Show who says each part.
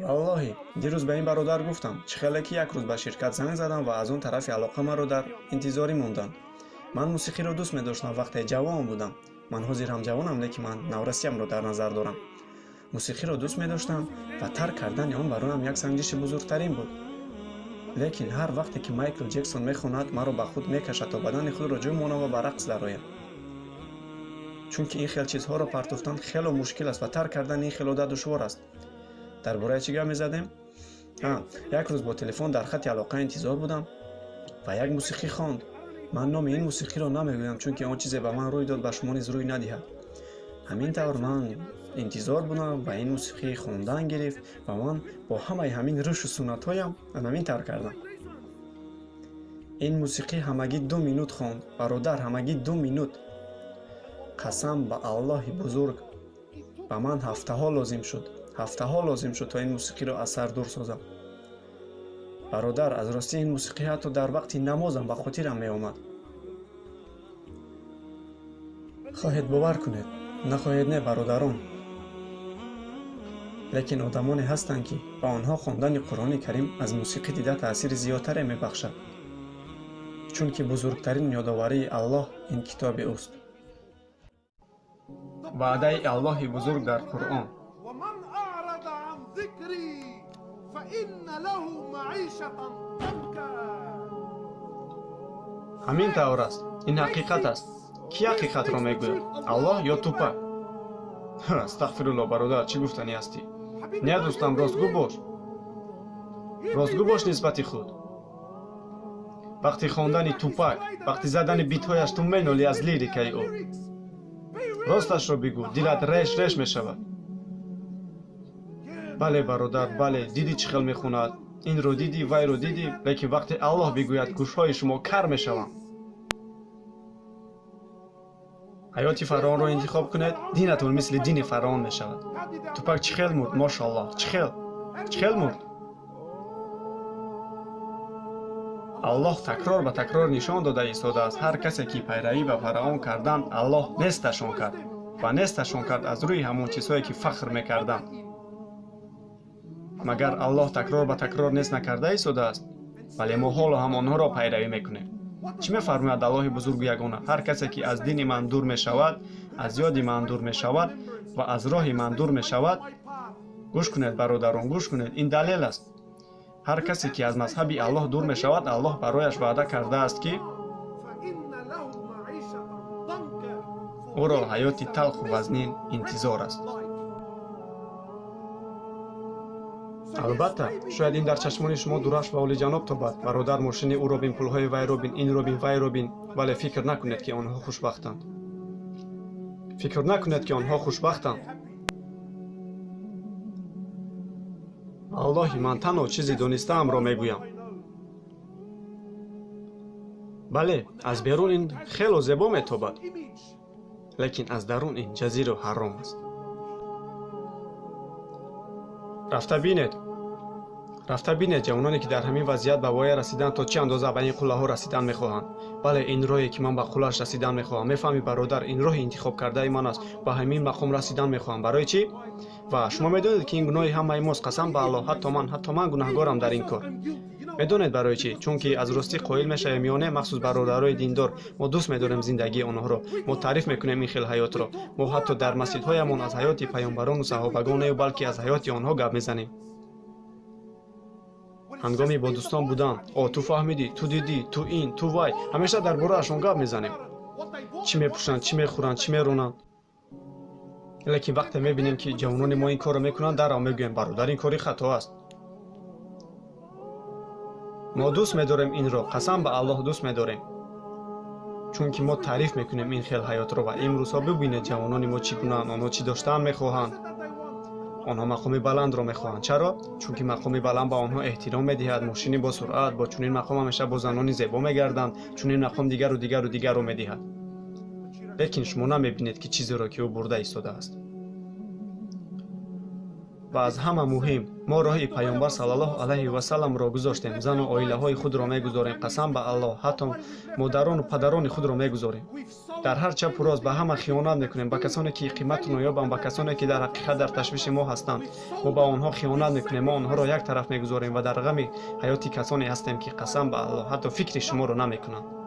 Speaker 1: валлоҳи дирӯз ба ин бародар гуфтам чӣ хеле ки як рӯз ба ширкат занг задам ва аз он тарафи алоқа маро дар интизорӣ монданд. Ман мусиқиро дӯст медоштам вақте ҷавон будам. Ман ҳозир ҳам ҷавонам, лекин ман наврасиямро дар назар дорам. мусиқиро дӯст медоштам ва тарк кардани он бароям як санҷиши бузургтарин буд. лекин ҳар вақте ки Майкл Ҷексон мехонад, маро ба худ мекашад то бадани худро ҷӯй монам ва ба рақс дароям. чунки ин хел чизҳоро партофтан хело мушкил аст ва тарк кардани ин хелода душвор аст. дар бораи чӣ гап мезадем? Як рӯз бо телефон дар хати алоқа интизор будам ва як мусиқӣ хонд. Ман номи ин мусиқиро намегӯям, чунки он чизе ба ман рӯй дод ба шумо низ рӯй надиҳад. ҳамин тавр ман интизор будам ва ин мусиқӣ хондан гирифт ва ман бо ҳамаи ҳамин рӯшу суннатҳоям ҳамин тавр кардам. ин мусиқӣ ҳамагӣ 2 минут хонд. бародар, ҳамагӣ 2 минут. қасам ба Аллоҳи бузург, ба ман ҳафтаҳо лозим шуд то ин мусиқиро аз сар дур созам. бародар, аз ростӣ ин мусиқӣ ҳатто дар вақти намозам ба хотирам меомад. хоҳед бовар кунед, нахоҳед не, бародарон. лекин одамоне ҳастанд ки ба онҳо хондани Қуръони Карим аз мусиқӣ дида таъсири зиёдтаре мебахшад, чунки бузургтарин ёдоварии Аллоҳ ин китоби ӯст. ваъдаи Аллоҳи бузург дар Қуръон. ҳамин тавр аст. ин ҳақиқат аст. ки ҳақиқатро мегӯяд? Аллоҳ ё тупак? астағфируллоҳ, бародар, чӣ гуфтанӣ ҳастӣ? Не дӯстам, ростгӯ бош. Ростгӯ бош нисбати худ. вақти хондани тупак, вақти задани битҳояш ту менолӣ аз лирикаи ӯ. росташро бигӯ, дилат реш мешавад. бале бародар, бале, дидӣ чӣ хел мехонад? инро дидӣ, вайро дидӣ, лекин вақте Аллоҳ бигӯяд, гӯшҳои шумо кар мешаванд. ҳаёти фароонро интихоб кунед, динатон мисли дини фароон мешавад. тупак чӣ хел мурд, мошаллоҳ, чӣ хел мурд? Аллоҳ такрор ба такрор нишон дода истодааст, ҳар касе ки пайравӣ ба фараон карданд, Аллоҳ несташон кард ва несташон кард аз рӯи ҳамон чизҳое ки фахр мекарданд. магар Аллоҳ такрор ба такрор нест накарда истодааст? вале мо ҳоло ҳам онҳоро пайравӣ мекунем. чӣ мефармояд Аллоҳи бузургу ягона? ҳар касе ки аз дини ман дур мешавад, аз ёди ман дур мешавад ва аз роҳи ман дур мешавад. гӯш кунед бародарон, гӯш кунед, ин далел аст. ҳар касе ки аз мазҳаби Аллоҳ дур мешавад, Аллоҳ барояш ваъда кардааст ки ӯро ҳаёти талху вазнин интизор аст. албатта, шояд ин дар чашмони шумо дураш ва олиҷаноб тобад. бародар, мошини ӯро бин, пулҳои вайро бин, инро бин, вайро бин, вале фикр накунед ки онҳо хушбахтанд. фикр накунед ки онҳо хушбахтанд. аллоҳи, ман танҳо чизи донистаамро мегӯям. бале, аз берун ин хело зебо метобад, лекин аз дарун ин ҷазиру ҳаром аст. рафта бинед ҷавононе ки дар ҳамин вазъият ба воя расиданд, то чӣ андоза ба ин қуллаҳо расидан мехоҳанд. бале, ин роҳе ки ман ба қуллааш расидан мехоҳам. мефаҳмӣ бародар, ин роҳи интихоб кардаи ман аст. ба ҳамин мақом расидан мехоҳам. барои чӣ? ва шумо медонед ки ин гуноҳи ҳамаи мост. қасам ба Аллоҳ, ҳатто ман гунаҳгорам дар ин кор. медонед барои чӣ? чунки аз ростӣ қоил мешавем ё не, махсус бародарои диндор, мо дӯст медорем зиндагии онҳоро, мо таъриф мекунем ин хел ҳаётро. мо ҳатто дар масҷидҳоямон аз ҳаёти паёмбарону саҳобагон не, балки аз ҳаёти онҳо гап мезанем. ҳангоми бо дӯстон будан, ту фаҳмидӣ, ту дидӣ, ту ин, ту вай, ҳамеша дар бораашон гап мезанем. чӣ мепӯшанд, чӣ мехӯранд, чӣ меронанд. лекин вақте мебинем ки ҷавонони мо ин корро мекунанд, дарав мегӯем бародар, ин кори хато аст. мо дӯст медорем инро, қасам ба Аллоҳ дӯст медорем. чунки мо таъриф мекунем ин хел ҳаётро ва имрӯзҳо бибинед ҷавонони мо чӣ гунанд, онҳо чӣ доштан мехоҳанд. онҳо мақоми баландро мехоҳанд. чаро? чунки мақоми баланд ба онҳо эҳтиром медиҳад, мошини бо суръат, бо чунин мақом ҳамеша бо занони зебо мегарданд, чунин мақом дигару медиҳад. лекин шумо намебинед ки чизеро ки ӯ бурда истодааст. ва аз ҳама муҳим, мо роҳи паёмбар саллаллоҳу алайҳи ва салламро гузоштем. зану оилаҳои худро мегузорем. қасам ба Аллоҳ, ҳатто модарону падарони худро мегузорем. дар ҳар чапу рост ба ҳама хиёнат мекунем, ба касоне ки қимату ноёбанд, ба касоне ки дар ҳақиқат дар ташвиши мо ҳастанд. мо ба онҳо хиёнат мекунем, мо онҳоро як тараф мегузорем ва дар ғами ҳаёти касоне ҳастем ки қасам ба Аллоҳ ҳатто фикри шуморо намекунанд.